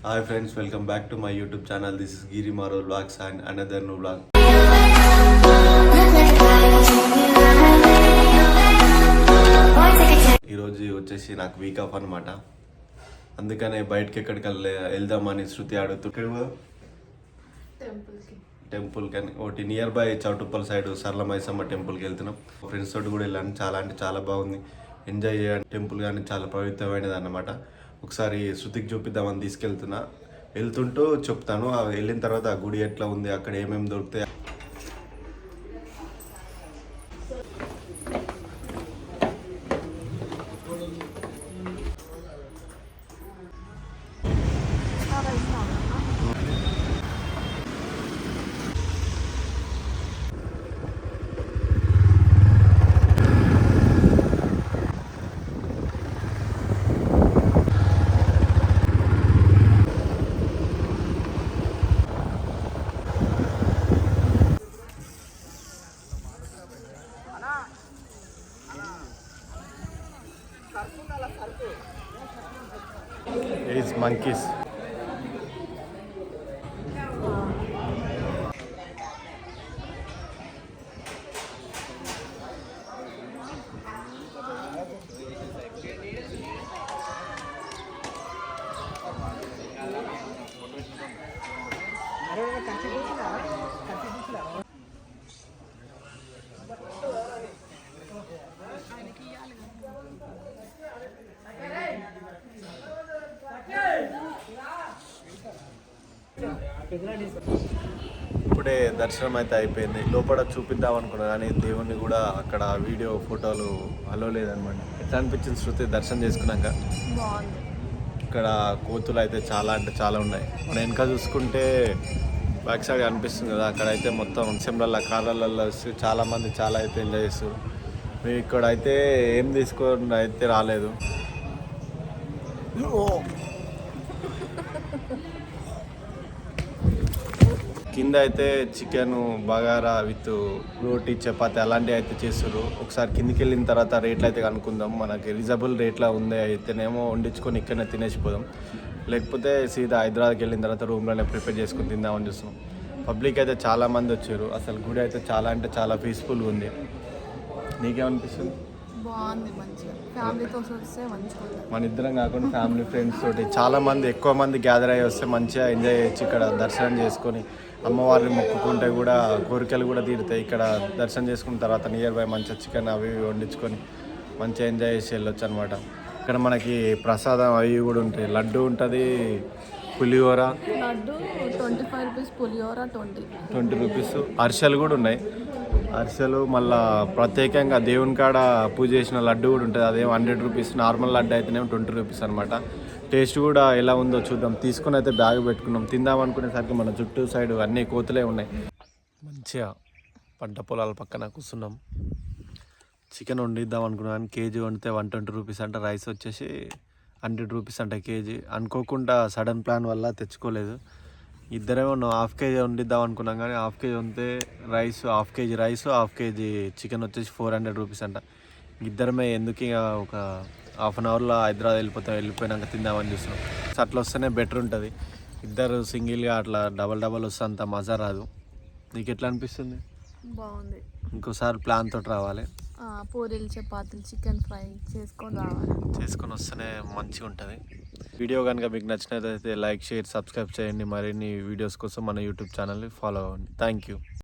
Hi friends, welcome back to my YouTube channel. This is Giri Maro Vlogs and another new vlog. ఈరోజు వచ్చేసి నాకు week off అనమాట. అందుకనే బయటకి ఎక్కడికి వెళ్దామని శృతి అడుగుతున్నాడు. టెంపుల్ కానీ ఒకటి near by Choutuppal side Sarala Maisamma టెంపుల్కి వెళ్తున్నాం. ఫ్రెండ్స్ తోటి కూడా వెళ్ళాను. చాలా అంటే చాలా బాగుంది. ఎంజాయ్ చేయాలి. టెంపుల్ కానీ చాలా పవిత్రమైనది అన్నమాట. ఒకసారి శృతికి చూపిద్దామని తీసుకెళ్తున్నా. వెళ్తుంటూ చెప్తాను. వెళ్ళిన తర్వాత ఆ గుడి ఎట్లా ఉంది, అక్కడ ఏమేమి దొరుకుతాయి. Is monkeys. ఇప్పుడే దర్శనం అయితే అయిపోయింది. లోపల చూపిద్దాం అనుకున్నా కానీ దేవుణ్ణి కూడా అక్కడ వీడియో ఫోటోలు అలో లేదనమాట. ఎట్లా అనిపించింది శృతి దర్శనం చేసుకున్నాక? ఇక్కడ కోతులు అయితే చాలా అంటే చాలా ఉన్నాయి. మనం వెనక చూసుకుంటే బ్యాక్ సైడ్ అనిపిస్తుంది కదా, అక్కడైతే మొత్తం సెమ్లల్లో కార్లలో వస్తే చాలామంది చాలా అయితే ఎంజాయ్ చేస్తారు. మేము ఇక్కడ అయితే ఏం తీసుకొని అయితే రాలేదు. కింద అయితే చికెన్ బగారా విత్ రోటీ చపాతి అలాంటివి అయితే చేస్తారు. ఒకసారి కిందికి వెళ్ళిన తర్వాత రేట్లు అయితే కనుక్కుందాం. మనకి రీజనబుల్ రేట్లో ఉంది అయితేనేమో వండించుకొని ఇక్కడనే తినేసిపోదాం. లేకపోతే సీదా హైదరాబాద్కి వెళ్ళిన తర్వాత రూమ్లోనే ప్రిపేర్ చేసుకుని తిందామని చూస్తున్నాం. పబ్లిక్ అయితే చాలామంది వచ్చారు. అసలు గుడి అయితే చాలా అంటే చాలా పీస్ఫుల్గా ఉంది. నీకేమనిపిస్తుంది? బాగుంది, మంచిగా ఫ్యామిలీతో వస్తే మంచిగా. మన ఇద్దరం కాకుండా ఫ్యామిలీ ఫ్రెండ్స్ తోటి చాలా మంది ఎక్కువ మంది గ్యాదర్ అయ్యి వస్తే మంచిగా ఎంజాయ్ చేయొచ్చు. ఇక్కడ దర్శనం చేసుకొని అమ్మవారిని మొక్కుకుంటే కూడా కోరికలు కూడా తీరుతాయి. ఇక్కడ దర్శనం చేసుకున్న తర్వాత నియర్ బై మంచిగా చికెన్ అవి వండించుకొని మంచిగా ఎంజాయ్ చేసి వెళ్ళొచ్చు అనమాట. ఇక్కడ మనకి ప్రసాదం అవి కూడా ఉంటాయి. లడ్డు ఉంటుంది, పులిహోర లడ్డు 25 రూపీస్, పులిహోర 20 రూపీస్. అరిసెలు కూడా ఉన్నాయి. అరిసెలు మళ్ళీ ప్రత్యేకంగా దేవుని కాడ పూజ చేసిన లడ్డు కూడా ఉంటుంది. అదేమో 100 రూపీస్. నార్మల్ లడ్డు అయితేనేమో 20 రూపీస్ అనమాట. టేస్ట్ కూడా ఎలా ఉందో చూద్దాం. తీసుకుని అయితే బ్యాగ్ పెట్టుకున్నాం. తిందాం అనుకునేసరికి మన చుట్టూ సైడ్ అన్నీ కోతులే ఉన్నాయి. మంచిగా పంట పొలాల పక్కన కూర్చున్నాం. చికెన్ వండిద్దాం అనుకున్నాం కానీ కేజీ వండితే 120 రూపీస్ అంట. రైస్ వచ్చేసి 100 రూపీస్ అంట కేజీ. అనుకోకుండా సడన్ ప్లాన్ వల్ల తెచ్చుకోలేదు. ఇద్దరేమో హాఫ్ కేజీ వండిద్దాం అనుకున్నాం కానీ హాఫ్ కేజీ వండితే హాఫ్ కేజీ చికెన్ వచ్చేసి 400 రూపీస్ అంట. ఇద్దరమే ఎందుకు ఇక ఒక హాఫ్ అన్ అవర్లో హైదరాబాద్ వెళ్ళిపోయినాక తిందామని చూస్తున్నాం. అట్లా వస్తేనే బెటర్ ఉంటుంది. ఇద్దరు సింగిల్గా అట్లా డబల్ వస్తే అంత మజా రాదు. నీకు ఎట్లా అనిపిస్తుంది? బాగుంది. ఇంకోసారి ప్లాన్ తోటి రావాలి. పూరీలు చపాతీలు చికెన్ ఫ్రై చేసుకొని వస్తేనే మంచిగా ఉంటుంది. వీడియో కనుక మీకు నచ్చినట్లయితే లైక్, షేర్, సబ్స్క్రైబ్ చేయండి. మరిన్ని వీడియోస్ కోసం మన యూట్యూబ్ ఛానల్ని ఫాలో అవ్వండి. Thank you.